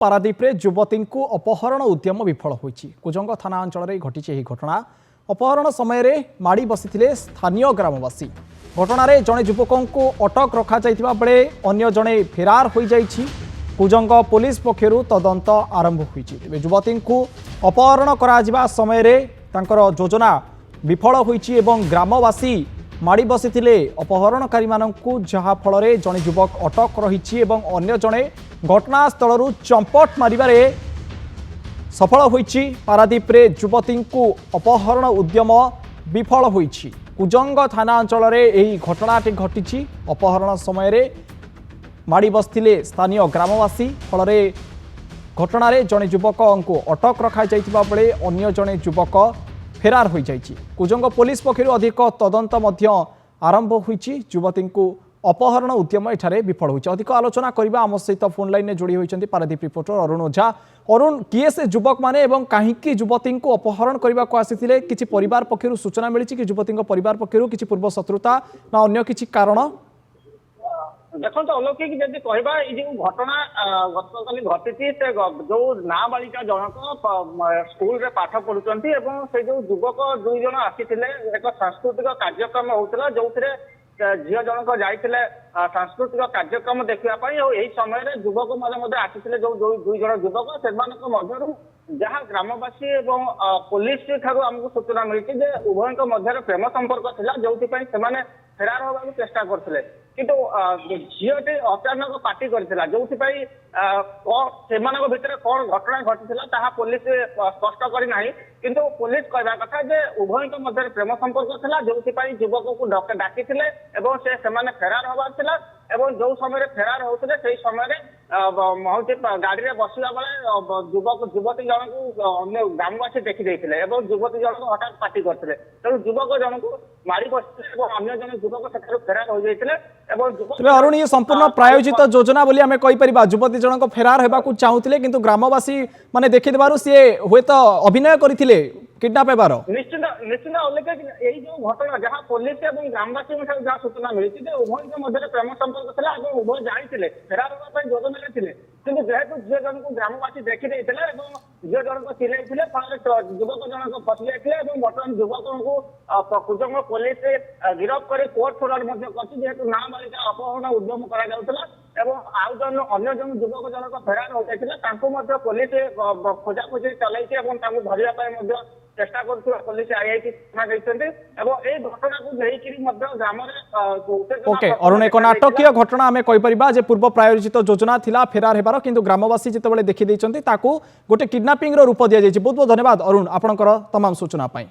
पारादीप्रे युवती को अपहरण उद्यम विफल होइछि। कुजंग थाना अंचल घटी यह घटना। अपहरण समय माड़ी बसी स्थानीय ग्रामवासी। घटना जड़े युवकों को अटक रखा बेले अन्य जड़े फेरार हो जाइछि। कुजंग पुलिस पक्षरु तदंत आरंभ होइछि। तेबे युवती को अपहरण करा समय तांकर योजना विफल होइछि एवं ग्रामवासी माड़ी बसी अपहरणकारी मानू जहा फल जड़े युवक अटक रही अन्य जड़े घटनास्थल चंपट मारिबारे सफल होइछि। पारादीप्रे युवती को अपहरण उद्यम विफल होइछि। कुजंग थाना अंचल यही घटनाटी घटी। अपहरण समय माड़ी बसथिले स्थानीय ग्रामवासी। फल घटना जड़े युवक को अटक रखा बेले अन्य जड़े युवक फेरार हो जाइछि। कुजंग पुलिस पक्षरु अधिक तदंत आरंभ होइछि। युवती को अपहरण उद्यम एठारे विफल होइछि। अधिक आलोचना करबा आम सहित फोन लाइन में जोड़ी होइछन्ति पारादीप रिपोर्टर अरुण ओझा। अरुण, किए से युवक माने एवं काहींकी युवती को अपहरण करबा को आसीथिले? किछि परिवार पक्षरु सूचना मिलिछि कि युवती परिवार पक्षरु किछि पूर्व शत्रुता ना अन्य किछि कारण? देखो अलौकिक जब कहवा ये घटना गतकाली घटी जो नाबालिका जनक स्कूल रे पाठ पढ़ुंट से जो युवक दुई जन आसी एक सांस्कृतिक कार्यक्रम होता जो झील जनक जाते सांस्कृतिक कार्यक्रम देखापी यही समय युवक मैंने आसी जो दुई जन युवक से जहाँ ग्रामवासी एवं पुलिस ठारू आमको सूचना मिली उभयों मध्य प्रेम संपर्क था जो फेरार होगा चेष्टा करते किंतु झीलटी अचानक पार्टी करथिला जो भितर कौन घटना घटी पुलिस स्पष्ट करना किंतु पुलिस कहवा कथा जे उभयों मध्य प्रेम संपर्क था जो युवक को डाकी से फेरार होबार थिला एवं जो समय फेरार होते से समय गाड़ी में बसला बेले युवती जन को अन्य ग्रामवासी देखी युवती जन को हठात पार्टी करते तेणु युवक जन को मारी बसते अन्य जन युवक से फेरार हो जाते। अरुण, ये संपूर्ण प्रायोजित योजना बोली आमे कहि परिबा। युवती जनक फेरार हेबा को चाहूतिले किंतु ग्रामवासी माने देखि देबारु से होय तो अभिनय करथिले किडनैप हेबार। निश्चित निश्चित अलौकिक यही जो घटना जहाँ पुलिस और ग्रामवासी जहाँ सूचना मिली उभयों मध्य प्रेम संपर्क था उभय जाते फेरार होगा योजना थे किंतु जेहेतु झील जन को ग्रामवासी देखी झील जनक चिल्लाई फल युवक जनक फसी जाते बर्तमान युवक को कुजंग पुलिस गिरफ्त कर कोर्ट फोरवर्ड कर नाबालिका अपहरण उद्यम आउ जन अन्य जन युवक जनक फेरार हो जाते पुलिस खोजाखोजी चलाई धरने चेष्टा कर पुलिस आईआईटी थाना गई घटना को लेकर ग्राम ओके अरुण, एक नाटकीय घटना आमे कहि परिबा जे पूर्व प्रायोजित योजना थिला फेरार हेबार किंतु ग्रामवासी जेतेबेले देखि दैछन्ति ताकू गोटे किडनैपिंग रो रूप दिया जायछि। बहुत बहुत धन्यवाद अरुण आपनकर तमाम सूचना पाई।